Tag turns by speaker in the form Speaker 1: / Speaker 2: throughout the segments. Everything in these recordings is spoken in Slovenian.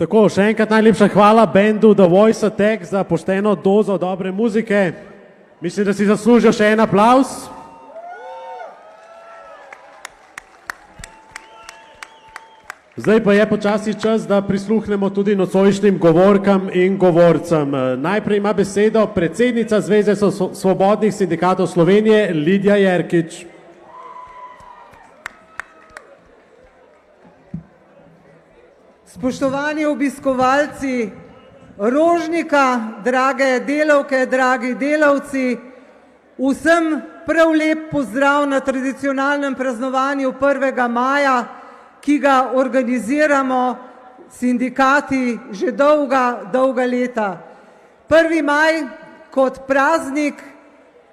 Speaker 1: Tako, še enkrat najlepša hvala bendu The Voice Attack za pošteno dozo dobre muzike. Mislim, da si zaslužijo še en aplavz. Zdaj pa je počasi čas, da prisluhnemo tudi nocojšnjim govorkam in govorcem. Najprej ima besedo predsednica Zveze svobodnih sindikatov Slovenije, Lidija Jerkič.
Speaker 2: Spoštovani obiskovalci Rožnika, drage delavke, dragi delavci, vsem prav lep pozdrav na tradicionalnem praznovanju 1. maja, ki ga organiziramo sindikati že dolga leta. 1. maj kot praznik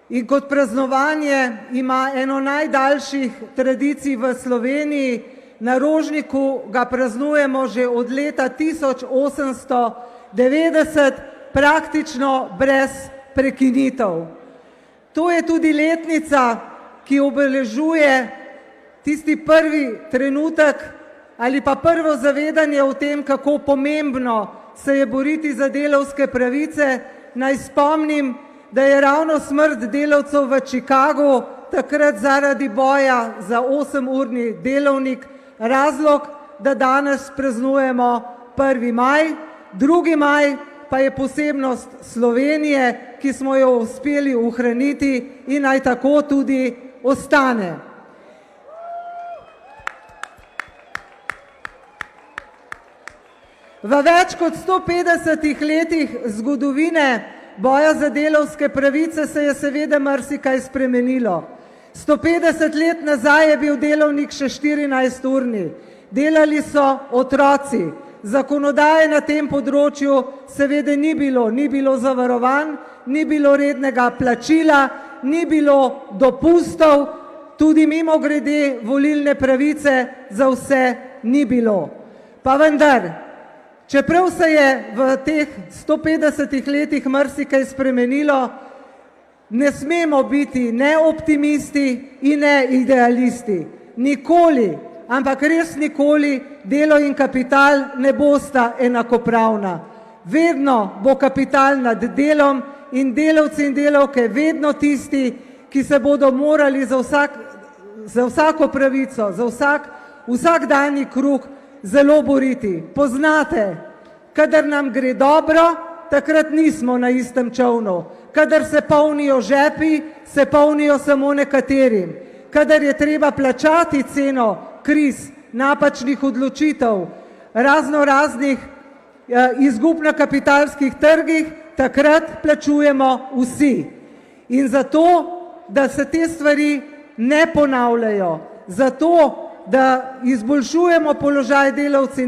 Speaker 2: in kot praznovanje ima eno najdaljših tradicij v Sloveniji. Na Rožniku ga praznujemo že od leta 1890, praktično brez prekinitev. To je tudi letnica, ki obeležuje tisti prvi trenutek ali pa prvo zavedanje o tem, kako pomembno se je boriti za delavske pravice. Naj spomnim, da je ravno smrt delavcev v Chicagu takrat zaradi boja za 8-urni delovnik razlog, da danes praznujemo 1. maj, 2. maj pa je posebnost Slovenije, ki smo jo uspeli ohraniti in naj tako tudi ostane. V več kot 150 letih zgodovine boja za delavske pravice se je seveda marsikaj spremenilo. 150 let nazaj je bil delovnik še 14-urni. Delali so otroci. Zakonodaje na tem področju seveda ni bilo zavarovanj, ni bilo rednega plačila, ni bilo dopustov, tudi mimogrede volilne pravice za vse ni bilo. Pa vendar, čeprav se je v teh 150 letih marsikaj spremenilo, ne smemo biti ne optimisti in ne idealisti. Nikoli, ampak res nikoli, delo in kapital ne bosta enakopravna. Vedno bo kapital nad delom in delavci in delavke vedno tisti, ki se bodo morali za vsako pravico, za vsakdanji kruh zelo boriti. Poznate, kadar nam gre dobro, takrat nismo na istem čovnu. Kadar se polnijo žepi, se polnijo samo nekaterim. Kadar je treba plačati ceno kriz, napačnih odločitev, raznih izgub na kapitalskih trgih, takrat plačujemo vsi. In zato, da se te stvari ne ponavljajo, zato, da izboljšujemo položaj delavk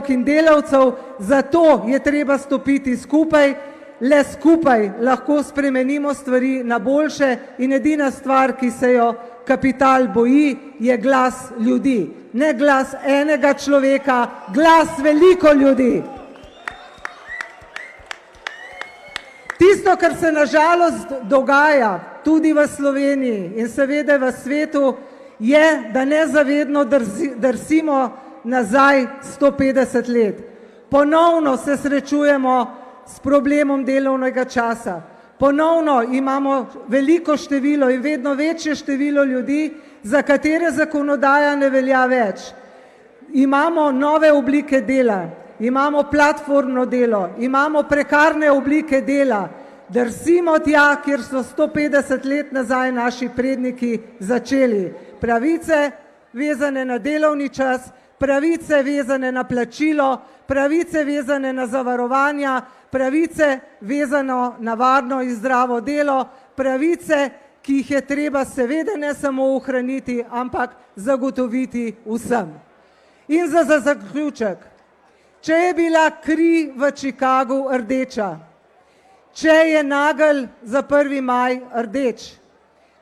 Speaker 2: in delavcev, zato je treba stopiti skupaj. Le skupaj lahko spremenimo stvari na boljše in edina stvar, ki se jo kapital boji, je glas ljudi. Ne glas enega človeka, glas veliko ljudi. Tisto, kar se na žalost dogaja tudi v Sloveniji in seveda v svetu, je, da nezavedno drsimo nazaj 150 let. Ponovno se srečujemo s problemom delovnega časa. Ponovno imamo veliko število in vedno večje število ljudi, za katere zakonodaja ne velja več. Imamo nove oblike dela, imamo platformno delo, imamo prekarne oblike dela. Drsimo tja, kjer so 150 let nazaj naši predniki začeli. Pravice vezane na delovni čas, pravice vezane na plačilo, pravice vezane na zavarovanja, pravice vezano na varno in zdravo delo, pravice, ki jih je treba seveda ne samo ohraniti, ampak zagotoviti vsem. In za zaključek, če je bila kri v Chicagu rdeča, če je nagelj za 1. maj rdeč,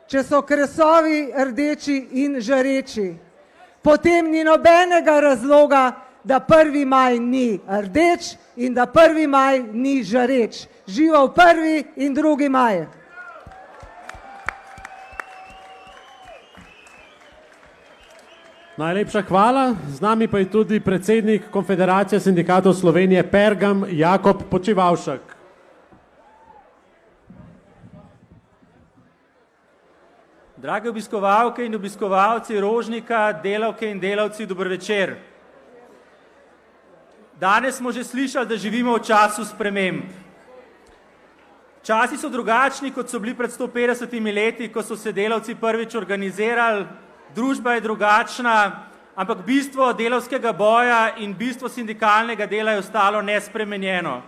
Speaker 2: če so kresovi rdeči in žareči, potem ni nobenega razloga, da 1. maj ni rdeč in da 1. maj ni žareč. Živel 1. in 2. maj.
Speaker 1: Najlepša hvala. Z nami pa je tudi predsednik Konfederacije sindikatov Slovenije Pergam Jakob Počivavšek.
Speaker 3: Drage obiskovalke in obiskovalci Rožnika, delavke in delavci, dober večer. Danes smo že slišali, da živimo v času sprememb. Časi so drugačni, kot so bili pred 150 leti, ko so se delavci prvič organizirali, družba je drugačna, ampak bistvo delavskega boja in bistvo sindikalnega dela je ostalo nespremenjeno.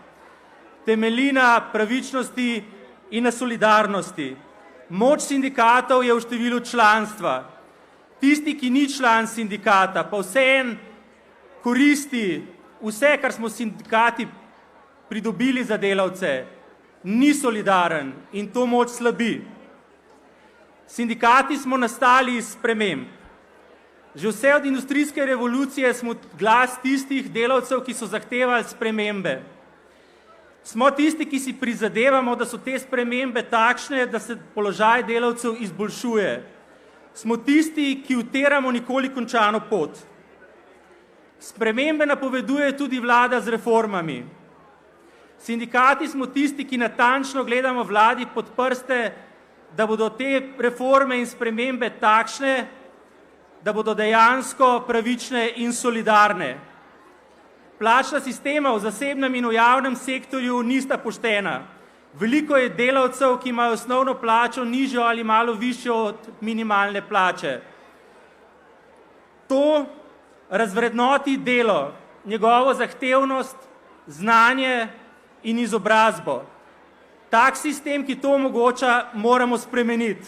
Speaker 3: Temelji na pravičnosti in na solidarnosti. Moč sindikatov je v številu članstva. Tisti, ki ni član sindikata, pa vseeno koristi vse, kar smo sindikati pridobili za delavce, ni solidaren in to moč slabi. Sindikati smo nastali iz sprememb. Že vse od industrijske revolucije smo glas tistih delavcev, ki so zahtevali spremembe. Smo tisti, ki si prizadevamo, da so te spremembe takšne, da se položaj delavcev izboljšuje. Smo tisti, ki utiramo nikoli končano pot. Spremembe napoveduje tudi vlada z reformami. Sindikati smo tisti, ki natančno gledamo vladi pod prste, da bodo te reforme in spremembe takšne, da bodo dejansko pravične in solidarne. Plačna sistema v zasebnem in v javnem sektorju nista poštena. Veliko je delavcev, ki imajo osnovno plačo nižjo ali malo višjo od minimalne plače. To razvrednoti delo, njegovo zahtevnost, znanje in izobrazbo. Tak sistem, ki to omogoča, moramo spremeniti.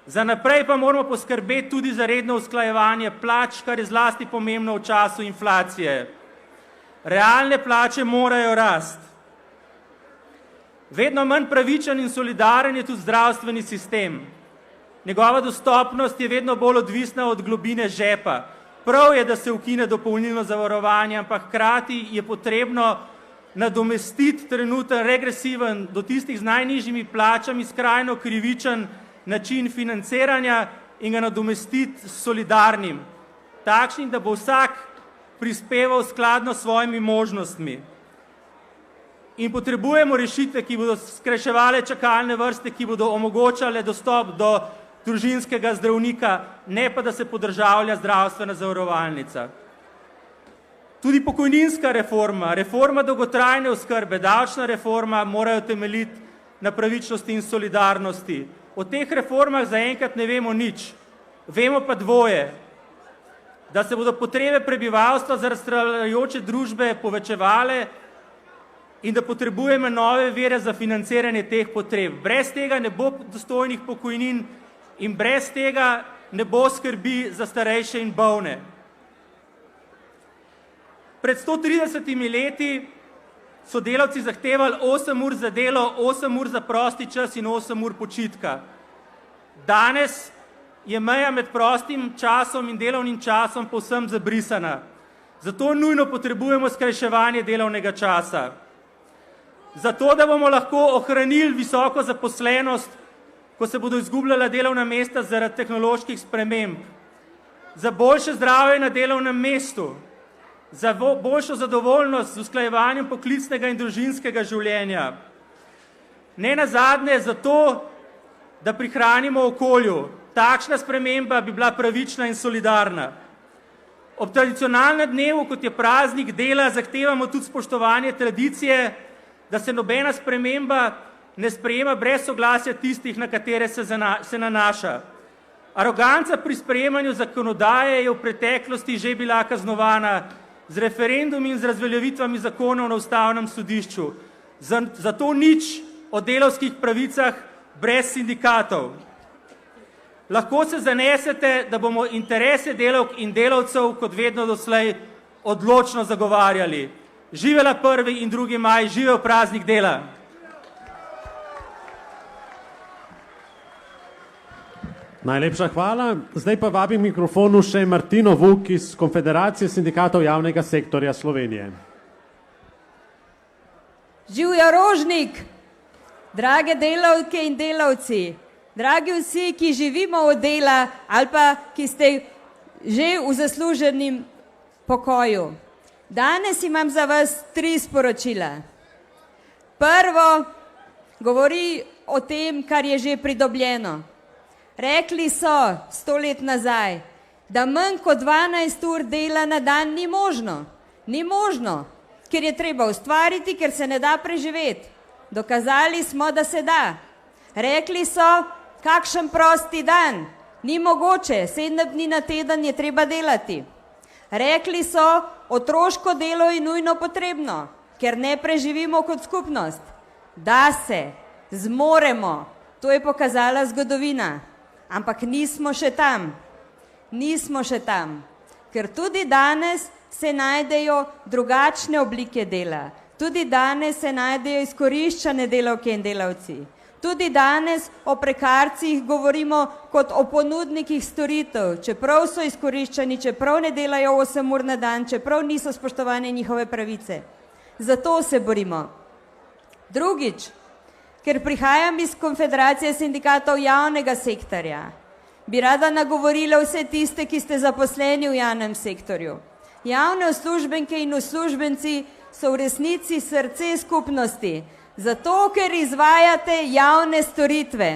Speaker 3: Za naprej pa moramo poskrbeti tudi za redno usklajevanje plač, kar je zlasti pomembno v času inflacije. Realne plače morajo rasti. Vedno manj pravičen in solidaren je tudi zdravstveni sistem. Njegova dostopnost je vedno bolj odvisna od globine žepa. Prav je, da se ukine dopolnilno zavarovanje, ampak hkrati je potrebno nadomestiti trenuten regresiven do tistih z najnižjimi plačami skrajno krivičen način financiranja in ga nadomestiti s solidarnim. Takšnim, da bo vsak prispeval skladno s svojimi možnostmi. In potrebujemo rešitve, ki bodo skrajševale čakalne vrste, ki bodo omogočale dostop do družinskega zdravnika, ne pa da se podržavlja zdravstvena zavarovalnica. Tudi pokojninska reforma, reforma dolgotrajne oskrbe, davčna reforma morajo temeljiti na pravičnosti in solidarnosti. O teh reformah zaenkrat ne vemo nič. Vemo pa dvoje. Da se bodo potrebe prebivalstva za razstrajajoče družbe povečevale in da potrebujemo nove vire za financiranje teh potreb. Brez tega ne bo dostojnih pokojnin in brez tega ne bo skrbi za starejše in bolne. Pred 130 leti so delavci zahtevali 8 ur za delo, 8 ur za prosti čas in 8 ur počitka. Danes je meja med prostim časom in delovnim časom povsem zabrisana. Zato nujno potrebujemo skrajševanje delovnega časa. Zato, da bomo lahko ohranili visoko zaposlenost, ko se bodo izgubljala delovna mesta zaradi tehnoloških sprememb. Za boljše zdravje na delovnem mestu, za boljšo zadovoljnost z usklajevanjem poklicnega in družinskega življenja. Ne nazadnje zato, da prihranimo okolju. Takšna sprememba bi bila pravična in solidarna. Ob tradicionalnem dnevu, kot je praznik dela, zahtevamo tudi spoštovanje tradicije, da se nobena sprememba ne sprejema brez soglasja tistih, na katere se nanaša. Aroganca pri sprejemanju zakonodaje je v preteklosti že bila kaznovana z referendumi in z razveljavitvami zakonov na ustavnem sodišču. Zato nič o delavskih pravicah brez sindikatov. Lahko se zanesete, da bomo interese delavk in delavcev kot vedno doslej odločno zagovarjali. Živela 1. in 2. maj, živel praznik dela!
Speaker 1: Najlepša hvala. Zdaj pa vabim mikrofonu še Martino Vuk iz Konfederacije sindikatov javnega sektorja Slovenije.
Speaker 4: Živjo Rožnik, drage delavke in delavci, dragi vsi, ki živimo od dela ali pa ki ste že v zasluženem pokoju. Danes imam za vas 3 sporočila. Prvo govori o tem, kar je že pridobljeno. Rekli so 100 let nazaj, da manj kot 12 ur dela na dan ni možno. Ni možno, ker je treba ustvariti, ker se ne da preživeti. Dokazali smo, da se da. Rekli so, kakšen prosti dan. Ni mogoče, 7 dni na teden je treba delati. Rekli so, otroško delo je nujno potrebno, ker ne preživimo kot skupnost. Da se, zmoremo, to je pokazala zgodovina. Ampak nismo še tam. Nismo še tam. Ker tudi danes se najdejo drugačne oblike dela. Tudi danes se najdejo izkoriščane delavke in delavci. Tudi danes o prekarcih govorimo kot o ponudnikih storitev, čeprav so izkoriščani, čeprav ne delajo 8 ur na dan, čeprav niso spoštovane njihove pravice. Zato se borimo. Drugič, ker prihajam iz Konfederacije sindikatov javnega sektorja, bi rada nagovorila vse tiste, ki ste zaposleni v javnem sektorju. Javne uslužbenke in uslužbenci so v resnici srce skupnosti, zato ker izvajate javne storitve.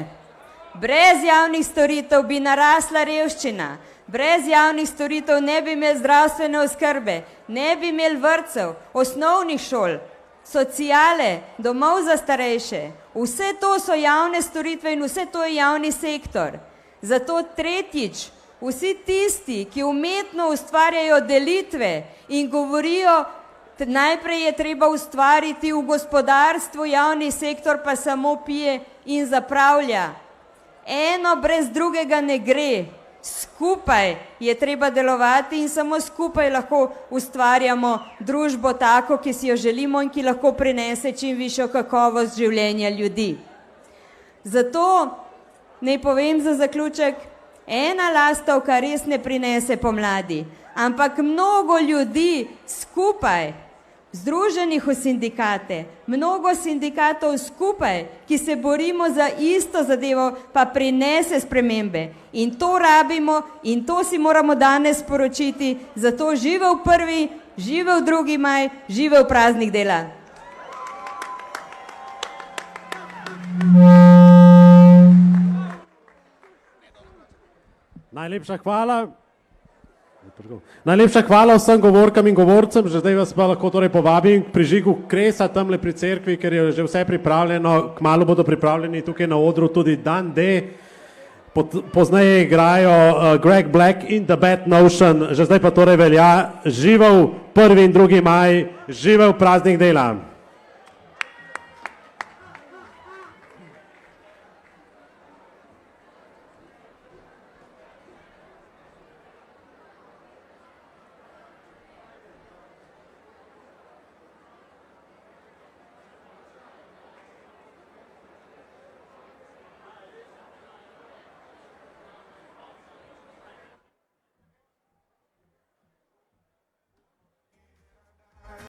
Speaker 4: Brez javnih storitev bi narasla revščina, brez javnih storitev ne bi imeli zdravstvene oskrbe, ne bi imeli vrtcev, osnovnih šol, sociale, domov za starejše. Vse to so javne storitve in vse to je javni sektor. Zato tretjič, vsi tisti, ki umetno ustvarjajo delitve in govorijo, najprej je treba ustvariti v gospodarstvu, javni sektor pa samo pije in zapravlja. Eno brez drugega ne gre. Skupaj je treba delovati in samo skupaj lahko ustvarjamo družbo tako, ki si jo želimo in ki lahko prinese čim višjo kakovost življenja ljudi. Zato naj povem za zaključek, ena lastovka res ne prinese pomladi, ampak mnogo ljudi skupaj, združenih v sindikate, mnogo sindikatov skupaj, ki se borimo za isto zadevo, pa prinese spremembe. In to rabimo in to si moramo danes sporočiti. Zato živel 1., živel 2. maj, živel praznik dela.
Speaker 1: Najlepša hvala. Najlepša hvala vsem govorkam in govorcem, že zdaj vas pa lahko torej povabim k prižigu kresa tamle pri cerkvi, ker je že vse pripravljeno, kmalu bodo pripravljeni tukaj na odru tudi dan D. Pozneje igrajo Greg Black in The Bad Notion, že zdaj pa torej velja živel 1. in 2. maj, živel praznik dela.